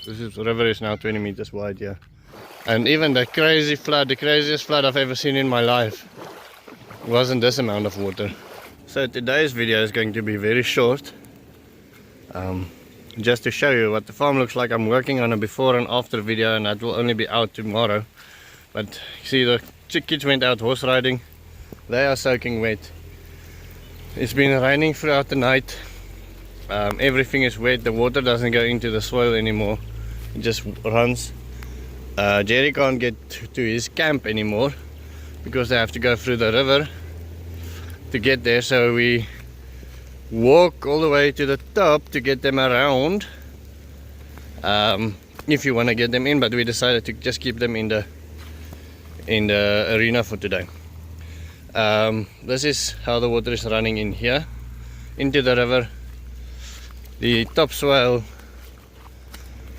This river is now 20 meters wide, yeah. And even the crazy flood, the craziest flood I've ever seen in my life, wasn't this amount of water. So today's video is going to be very short. Just to show you what the farm looks like. I'm working on a before and after video, and that will only be out tomorrow. But see, the kids went out horse riding. They are soaking wet. It's been raining throughout the night. Everything is wet. The water doesn't go into the soil anymore. It just runs. Jerry can't get to his camp anymore because they have to go through the river to get there. So we walk all the way to the top to get them around, if you want to get them in, but we decided to just keep them in the arena for today. This is how the water is running in here into the river. The topsoil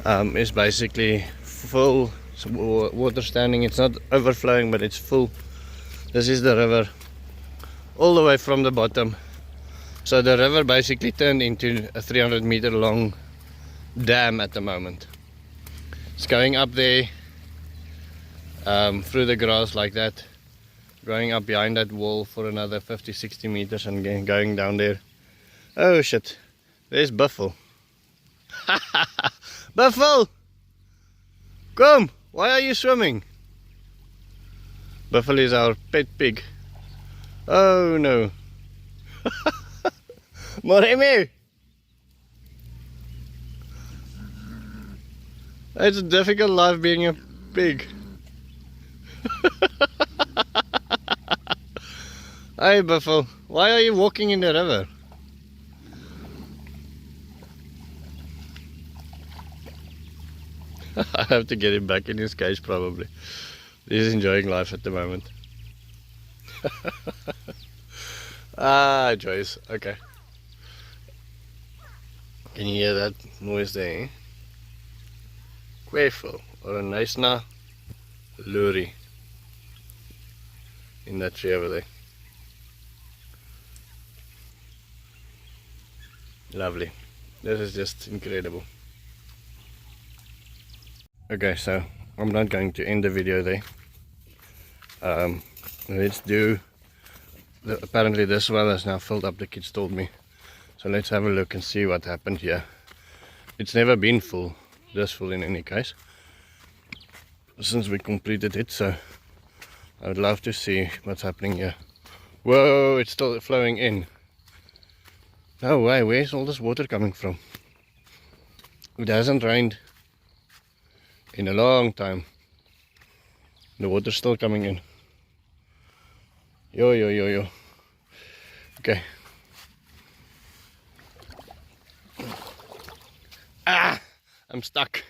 is basically full water standing. It's not overflowing, but it's full. This is the river all the way from the bottom. So the river basically turned into a 300-meter long dam at the moment. It's going up there through the grass like that, going up behind that wall for another 50-60 meters and going down there. Oh shit, there's Buffalo. Buffalo! Come! Why are you swimming? Buffalo is our pet pig. Oh no. Moremi! It's a difficult life being a pig. Hey Buffalo, why are you walking in the river? I have to get him back in his cage probably. He's enjoying life at the moment. Ah, Joyce, okay. Can you hear that noise there? Eh? Quaffle or a nice na luri in that tree over there. Lovely. This is just incredible. Okay, so I'm not going to end the video there. Let's do. Apparently this well has now filled up, the kids told me. So let's have a look and see what happened here. It's never been full, this full in any case, since we completed it, so I would love to see what's happening here. Whoa, it's still flowing in. No way, where's all this water coming from? It hasn't rained in a long time. The water's still coming in. Yo, yo, yo, yo. Okay. Ah! I'm stuck.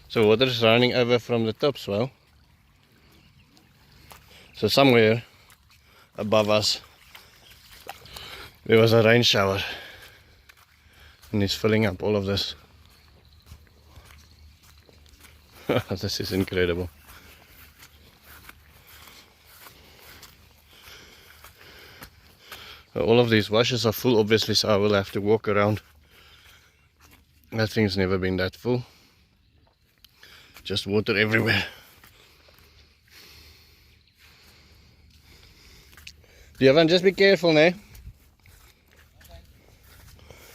So water is running over from the topsoil. So somewhere above us there was a rain shower and it's filling up all of this. This is incredible. All of these washes are full obviously, so I will have to walk around. That thing's never been that full. Just water everywhere. Devan, just be careful, ne?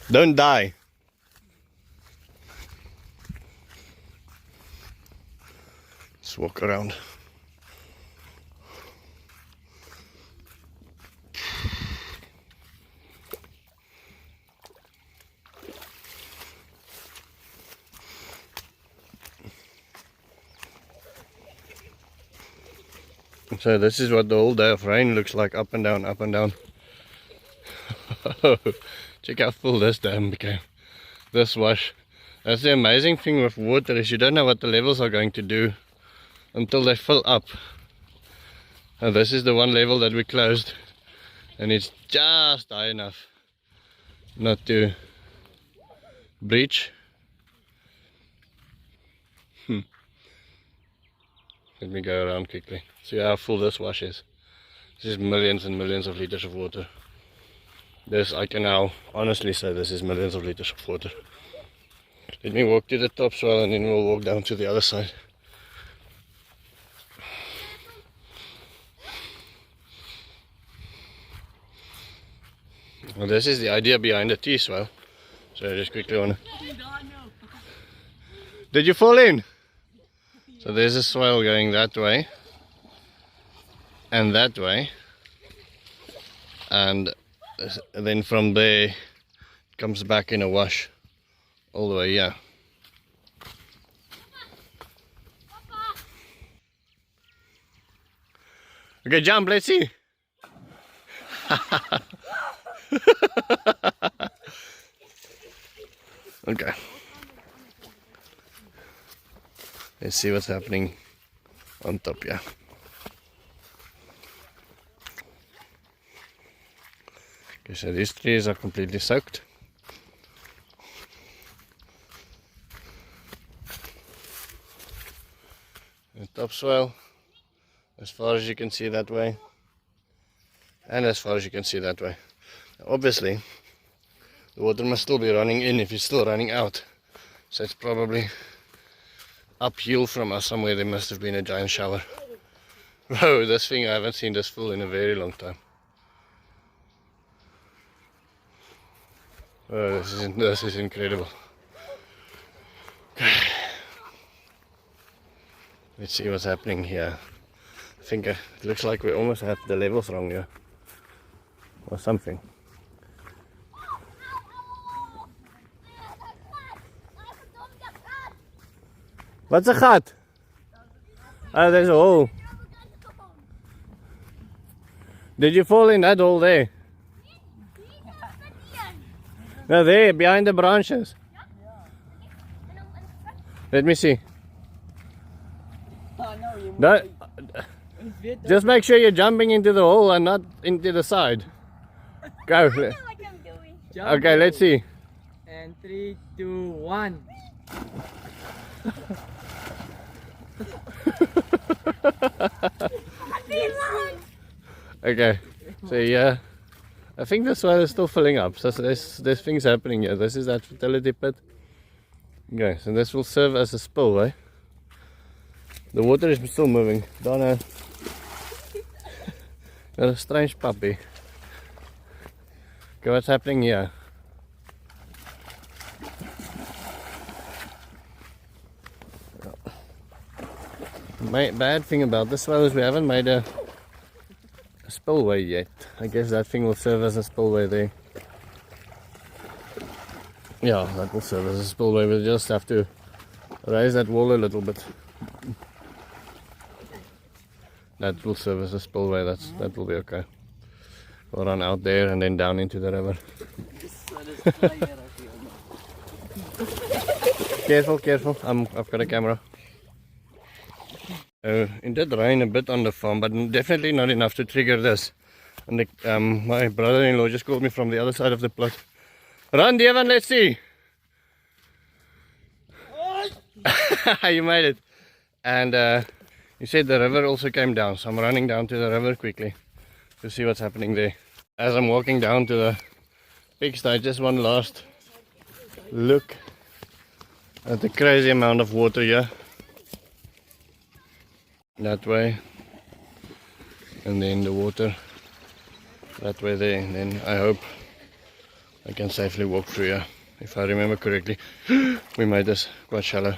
Don't die. Let's walk around. So this is what the whole day of rain looks like, up and down, up and down. Check how full this dam became, this wash. That's the amazing thing with water, is you don't know what the levels are going to do until they fill up. And this is the one level that we closed, and it's just high enough not to breach. Let me go around quickly, see how full this wash is. This is millions and millions of liters of water. This, I can now honestly say this is millions of liters of water. Let me walk to the topsoil and then we'll walk down to the other side. Well, this is the idea behind the T-swale. So I just quickly want to... Did you fall in? So there's a swale going that way. And that way. And then from there it comes back in a wash. All the way here. Okay, jump, let's see. Okay. Let's see what's happening on top here. Okay, so these trees are completely soaked. The topsoil, as far as you can see that way, and as far as you can see that way. Obviously, the water must still be running in if it's still running out. So it's probably uphill from us somewhere. There must have been a giant shower. Whoa, this thing, I haven't seen this full in a very long time. Oh, this is incredible. Let's see what's happening here. I think it looks like we almost have the levels wrong here. Or something. What's a gat? Oh, there's a hole. Did you fall in that hole there? No, there, behind the branches. Let me see. No, just make sure you're jumping into the hole and not into the side. Go. Okay, let's see. And 3, 2, 1. Okay, so yeah, I think this one is still filling up. So there's things happening here. This is that fertility pit. Okay, so this will serve as a spillway. The water is still moving. Donna, got a strange puppy. Okay, what's happening here? Bad thing about this one is we haven't made a spillway yet. I guess that thing will serve as a spillway there. Yeah, that will serve as a spillway. We'll just have to raise that wall a little bit. That will serve as a spillway. That will be okay. We'll run out there and then down into the river. Careful, careful. I've got a camera. It did rain a bit on the farm, but definitely not enough to trigger this. And my brother-in-law just called me from the other side of the plot. Run, Devon, let's see. You made it. And he said the river also came down, so I'm running down to the river quickly to see what's happening there. As I'm walking down to the pigsty, just one last look at the crazy amount of water here. That way, and then the water that way there, and then I hope I can safely walk through here. If I remember correctly, we made this quite shallow.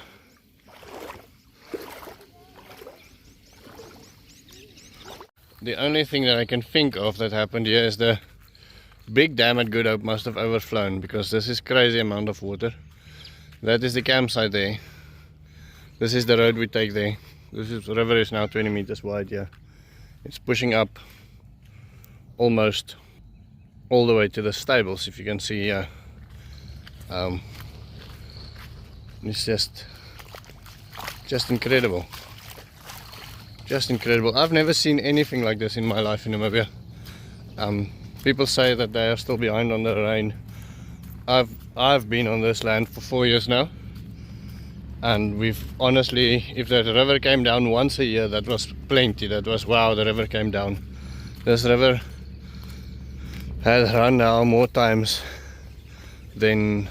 The only thing that I can think of that happened here is the big dam at Good Hope must have overflown, because this is crazy amount of water. That is the campsite there. This is the road we take there. The river is now 20 meters wide here. It's pushing up almost all the way to the stables, if you can see here. It's just incredible. Just incredible. I've never seen anything like this in my life in Namibia. People say that they are still behind on the rain. I've been on this land for 4 years now. And we've honestly, if that river came down once a year, that was plenty. That was wow, the river came down. This river has run now more times than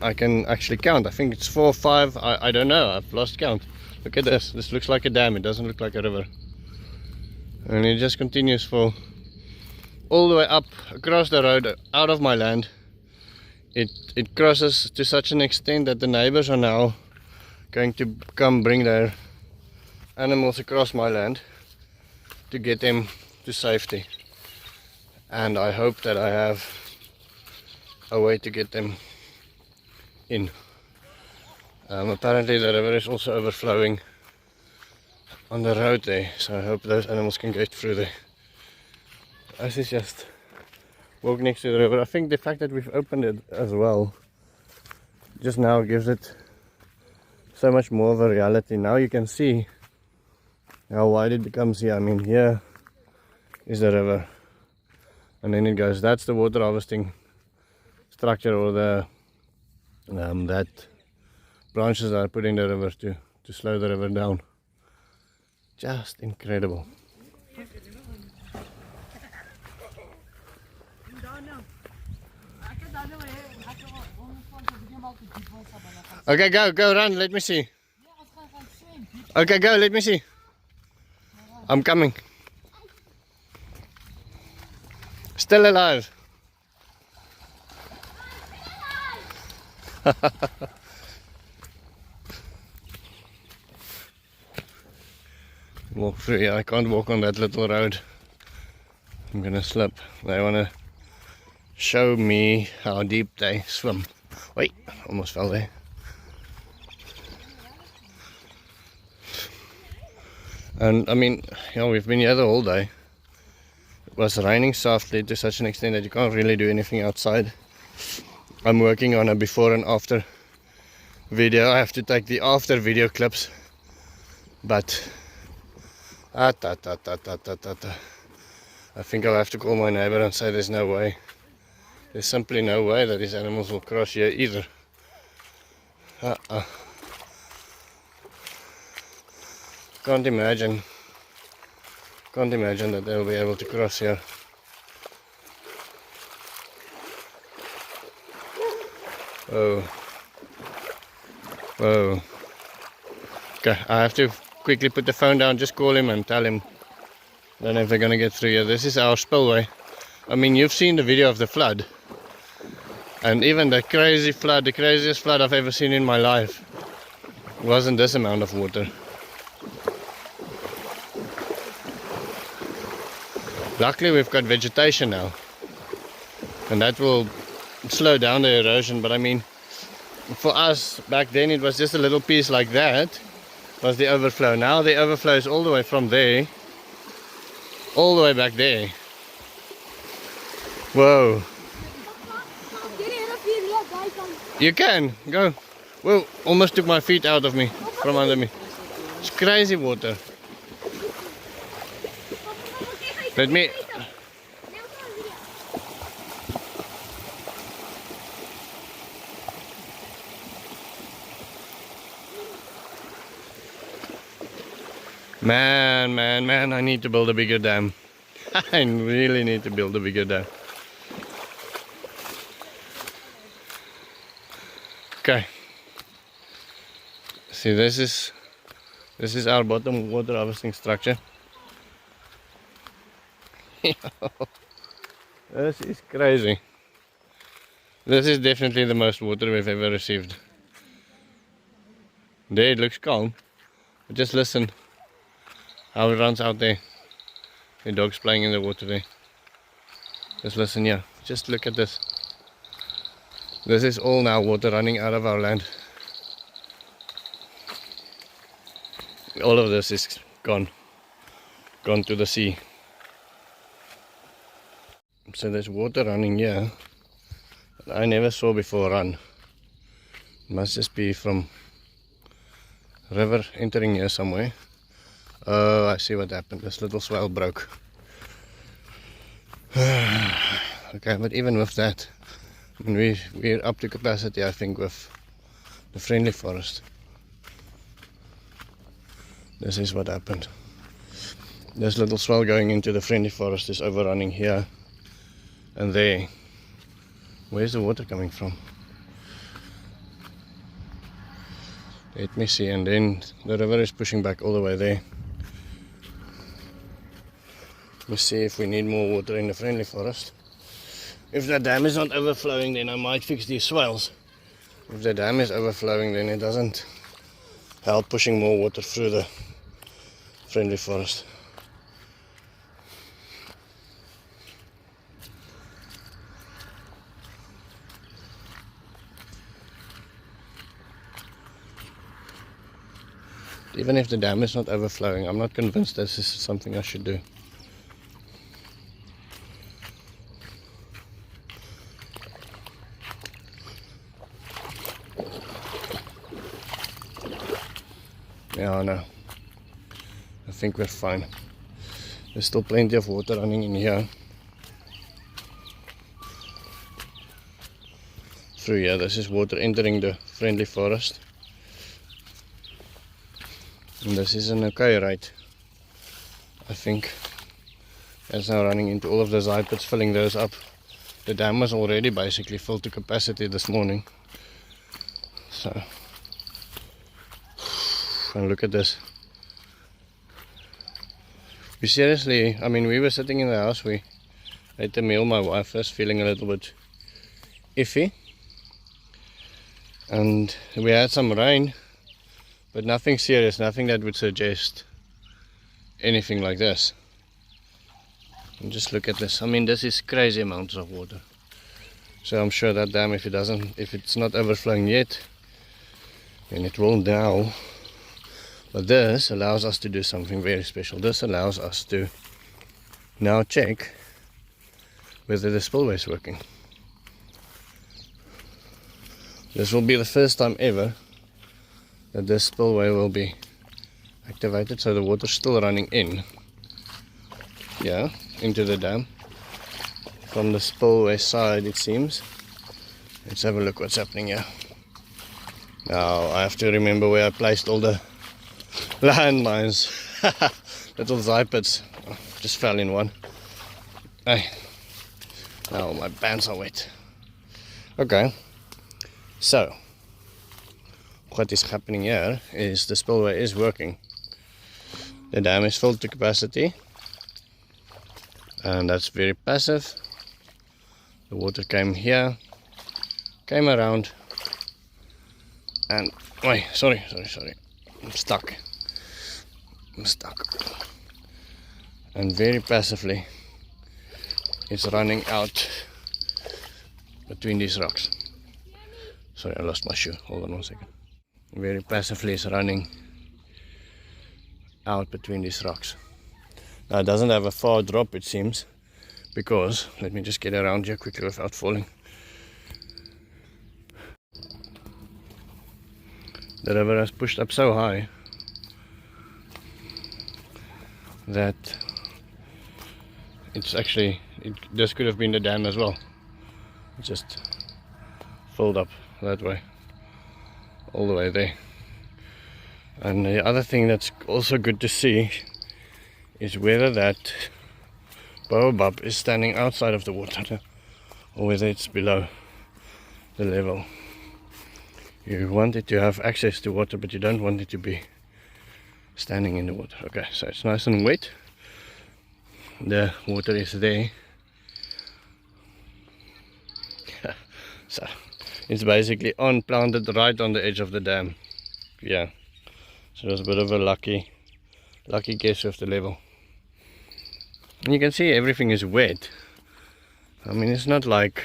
I can actually count. I think it's 4 or 5. I don't know. I've lost count. Look at this. This looks like a dam. It doesn't look like a river. And it just continues for all the way up across the road out of my land. It crosses to such an extent that the neighbors are now going to come bring their animals across my land to get them to safety. And I hope that I have a way to get them in. Apparently the river is also overflowing on the road there, so I hope those animals can get through there. This is just walk next to the river. I think the fact that we've opened it as well just now gives it so much more of a reality. Now you can see how wide it becomes here. I mean, here is the river, and then it goes. That's the water harvesting structure, or the that branches that I put in the river to slow the river down. Just incredible. Okay, go run, let me see. Okay, go, let me see. I'm coming. Still alive. Walk through here. I can't walk on that little road. I'm gonna slip. They wanna show me how deep they swim. Wait, almost fell there. And I mean, you know, we've been here the whole day. It was raining softly to such an extent that you can't really do anything outside. I'm working on a before and after video. I have to take the after video clips, but I think I'll have to call my neighbor and say there's no way. There's simply no way that these animals will cross here either. Can't imagine that they'll be able to cross here. Whoa. Whoa. Okay, I have to quickly put the phone down, just call him and tell him. Don't know if they're gonna get through here. This is our spillway. I mean, you've seen the video of the flood. And even the crazy flood, the craziest flood I've ever seen in my life, wasn't this amount of water. Luckily we've got vegetation now, and that will slow down the erosion. But I mean, for us back then it was just a little piece like that was the overflow. Now the overflow is all the way from there all the way back there. Whoa. You can go. Whoa, almost took my feet out of me, from under me. It's crazy water. Let me. Man, I need to build a bigger dam. I really need to build a bigger dam. Okay. See, this is our bottom water harvesting structure. This is crazy. This is definitely the most water we've ever received. There it looks calm, but just listen how it runs out there. The dog's playing in the water there. Just listen here. Just look at this. This is all now water running out of our land. All of this is gone to the sea. So there's water running here that I never saw before run. It must just be from river entering here somewhere. Oh, I see what happened. This little swell broke. Okay, but even with that, I mean, we're up to capacity, I think, with the friendly forest. This is what happened. This little swell going into the friendly forest is overrunning here. And there, where's the water coming from? Let me see, and then the river is pushing back all the way there. We'll see if we need more water in the friendly forest. If the dam is not overflowing, then I might fix these swales. If the dam is overflowing, then it doesn't help pushing more water through the friendly forest. Even if the dam is not overflowing, I'm not convinced this is something I should do. Yeah, no. I think we're fine. There's still plenty of water running in here. Through here, this is water entering the friendly forest. And this is an okay rate, I think. It's now running into all of the Zaatsgieters, filling those up. The dam was already basically full to capacity this morning. So, and look at this. We seriously, I mean, we were sitting in the house, we ate the meal, my wife was feeling a little bit iffy. And we had some rain, but nothing serious, nothing that would suggest anything like this. And just look at this. I mean, this is crazy amounts of water. So I'm sure that dam, if it's not overflowing yet, then it will now. But this allows us to do something very special. This allows us to now check whether the spillway is working. This will be the first time ever that this spillway will be activated, so the water's still running in, yeah, into the dam from the spillway side, it seems. Let's have a look what's happening here. Now I have to remember where I placed all the landmines. Little Zaatsgieters, just fell in one. Hey, now my pants are wet. Okay, so what is happening here is the spillway is working. The dam is full to capacity, and that's very passive. The water came here, came around, and wait, sorry, I'm stuck. And very passively it's running out between these rocks. Sorry, I lost my shoe, hold on one second. Very passively it's running out between these rocks. Now it doesn't have a far drop, it seems, because, let me just get around here quickly without falling. The river has pushed up so high that it's actually, this could have been the dam as well. It just filled up that way, all the way there. And the other thing that's also good to see is whether that baobab is standing outside of the water or whether it's below the level. You want it to have access to water, but you don't want it to be standing in the water. Okay, so it's nice and wet. The water is there. So it's basically planted right on the edge of the dam. Yeah. So it was a bit of a lucky guess with the level. And you can see everything is wet. I mean, it's not like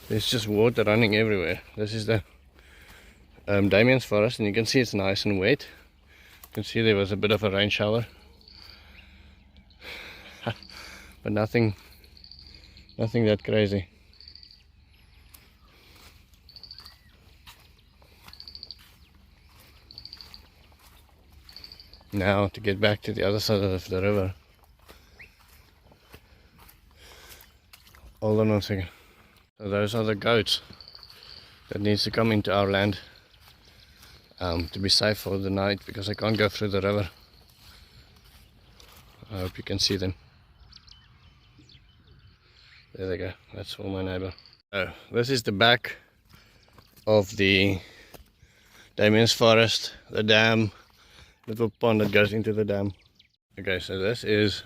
there's just water running everywhere. This is the Damien's forest, and you can see it's nice and wet. You can see there was a bit of a rain shower. But nothing that crazy. Now to get back to the other side of the river. Hold on one second. So those are the goats that needs to come into our land to be safe for the night, because I can't go through the river. I hope you can see them. There they go, that's for my neighbor. Oh, this is the back of the Damien's forest, the dam, little pond that goes into the dam. Okay, so this is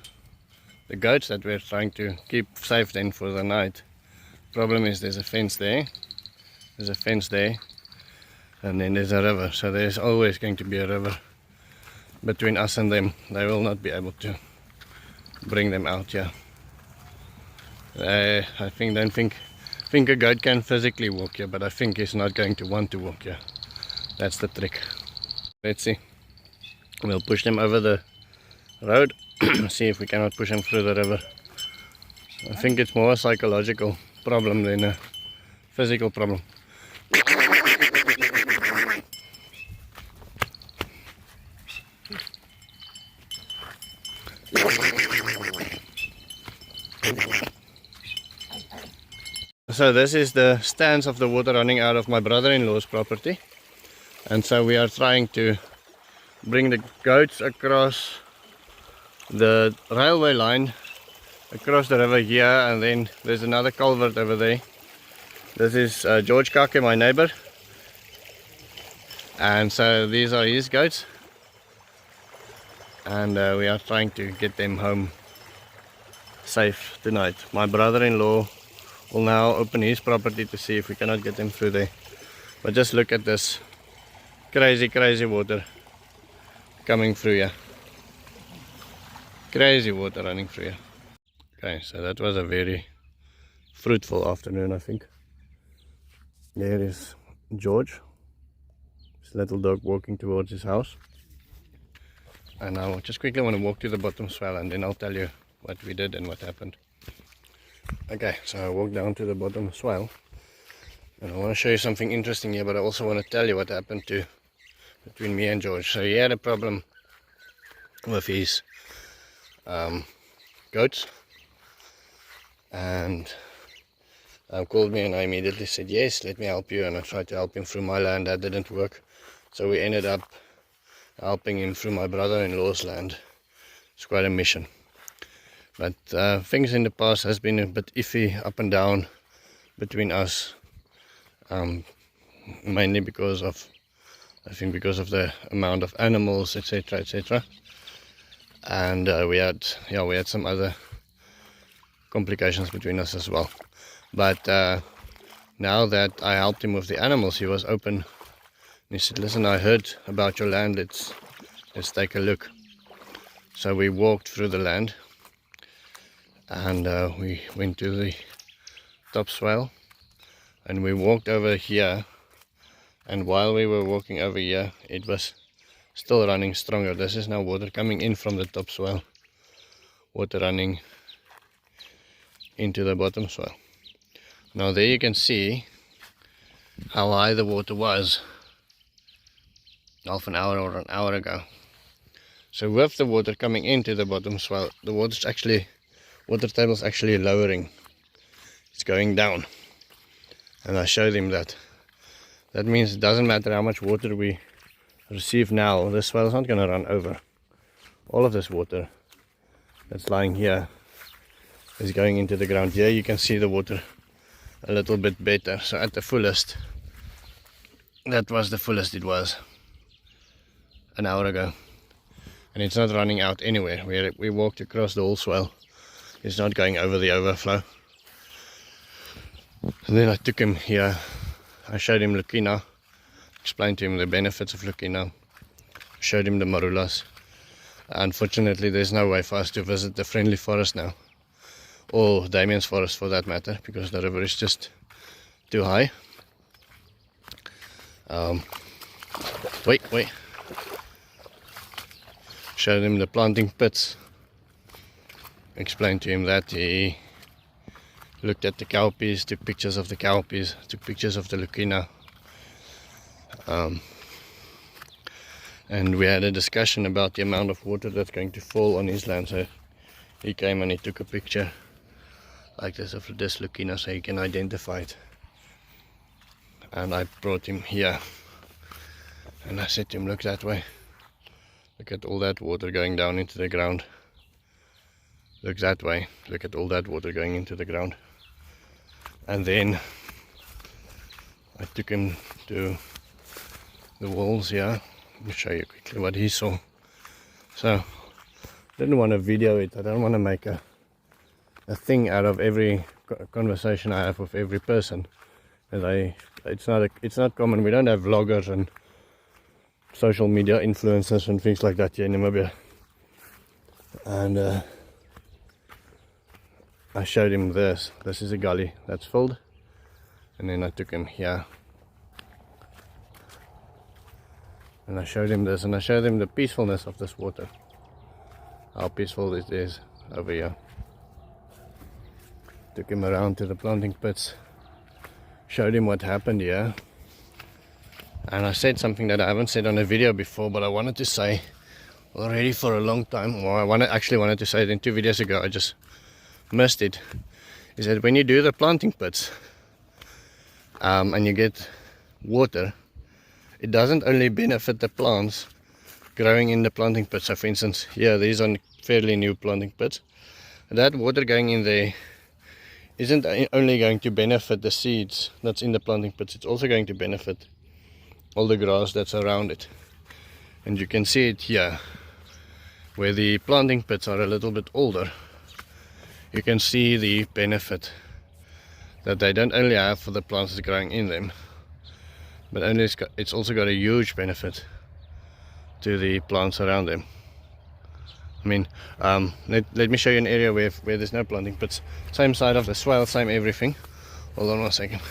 the goats that we're trying to keep safe then for the night. Problem is there's a fence there, and then there's a river, so there's always going to be a river between us and them. They will not be able to bring them out here. I don't think a goat can physically walk here, but I think he's not going to want to walk here. That's the trick. Let's see. We'll push them over the road, see if we cannot push them through the river. I think it's more a psychological problem than a physical problem. So this is the stance of the water running out of my brother-in-law's property, and so we are trying to bring the goats across the railway line, across the river here, and then there's another culvert over there. This is George Kake, my neighbor, and so these are his goats, and we are trying to get them home safe tonight. My brother-in-law will now open his property to see if we cannot get them through there. But just look at this crazy water coming through here. Crazy water running through here. Okay, so that was a very fruitful afternoon, I think. There is George, his little dog, walking towards his house. And I just quickly want to walk to the bottom swell, and then I'll tell you what we did and what happened. Okay, so I walked down to the bottom swell, and I want to show you something interesting here, but I also want to tell you what happened between me and George. So he had a problem with his goats, and called me, and I immediately said yes, let me help you, and I tried to help him through my land. That didn't work, so we ended up helping him through my brother-in-law's land. It's quite a mission. But things in the past has been a bit iffy, up and down between us, mainly because of, I think, because of the amount of animals, etc., etc. And we had some other complications between us as well. But now that I helped him with the animals, he was open. And he said, "Listen, I heard about your land. Let's take a look." So we walked through the land. And we went to the top swell, and we walked over here, and while we were walking over here, it was still running stronger. This is now water coming in from the top swell, water running into the bottom swell. Now there you can see how high the water was half an hour or an hour ago. So with the water coming into the bottom swell, the water table is actually lowering. It's going down, and I showed him that. That means it doesn't matter how much water we receive now, this swell is not going to run over. All of this water that's lying here is going into the ground. Here you can see the water a little bit better. So at the fullest, that was the fullest it was an hour ago, and it's not running out anywhere. We walked across the whole swell. It's not going over the overflow. And then I took him here. I showed him Lukina, explained to him the benefits of Lukina, showed him the marulas. Unfortunately, there's no way for us to visit the friendly forest now, or Damien's forest for that matter, because the river is just too high. Wait. Showed him the planting pits. Explained to him that. He looked at the cowpeas, took pictures of the cowpeas, took pictures of the Lukina. And we had a discussion about the amount of water that's going to fall on his land. So he came and he took a picture like this of this Lukina so he can identify it. And I brought him here. And I said to him, look that way. Look at all that water going down into the ground. Look that way. Look at all that water going into the ground. And then I took him to the walls here. Let me show you quickly what he saw. So, I didn't want to video it. I don't want to make a thing out of every conversation I have with every person. And it's not common. We don't have vloggers and social media influencers and things like that here in Namibia. And I showed him this. This is a gully that's filled. And then I took him here. And I showed him this, and I showed him the peacefulness of this water. How peaceful it is over here. Took him around to the planting pits. Showed him what happened here. And I said something that I haven't said on a video before, but I wanted to say already for a long time. Or I actually wanted to say it in 2 videos ago. I just missed it. Is that when you do the planting pits and you get water, it doesn't only benefit the plants growing in the planting pits. So for instance, here these are fairly new planting pits. That water going in there isn't only going to benefit the seeds that's in the planting pits, it's also going to benefit all the grass that's around it. And you can see it here, where the planting pits are a little bit older. You can see the benefit that they don't only have for the plants that's growing in them, but it's also got a huge benefit to the plants around them. I mean, let me show you an area where there's no planting pits. Same side of the swale, same everything. Hold on 1 second.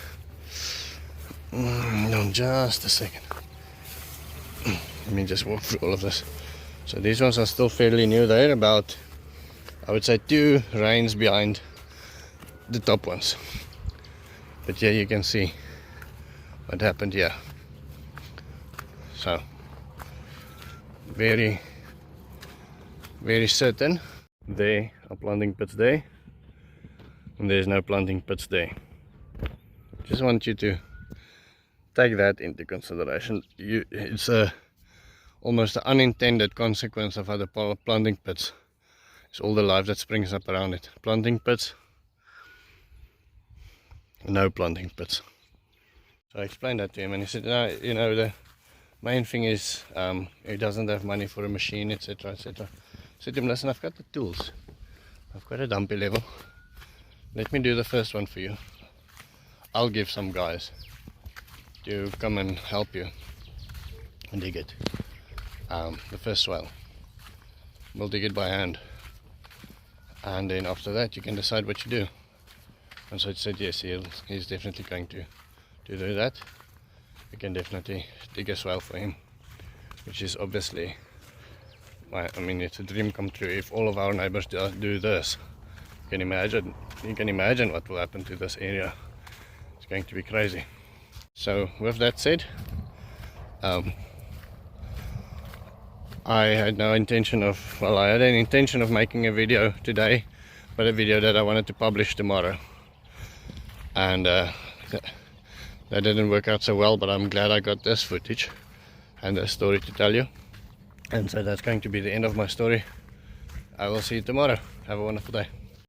Just a second. Let me just walk through all of this. So these ones are still fairly new. They're about, I would say, 2 rains behind the top ones. But here you can see what happened here. So very certain there are planting pits there, and there's no planting pits there. Just want you to take that into consideration. It's almost an unintended consequence of other planting pits. It's all the life that springs up around it. Planting pits, no planting pits. So I explained that to him, and he said, no, you know, the main thing is he doesn't have money for a machine, etc, etc. I said to him, listen, I've got the tools. I've got a dumpy level. Let me do the first one for you. I'll give some guys to come and help you and dig it. The first swell. We'll dig it by hand. And then after that you can decide what you do. And so he said yes, he's definitely going to do that. We can definitely dig a swell for him, which is obviously, I mean, it's a dream come true. If all of our neighbors do this, you can imagine what will happen to this area. It's going to be crazy. So with that said, I had an intention of making a video today, but a video that I wanted to publish tomorrow. And that didn't work out so well, but I'm glad I got this footage and a story to tell you. And so that's going to be the end of my story. I will see you tomorrow. Have a wonderful day.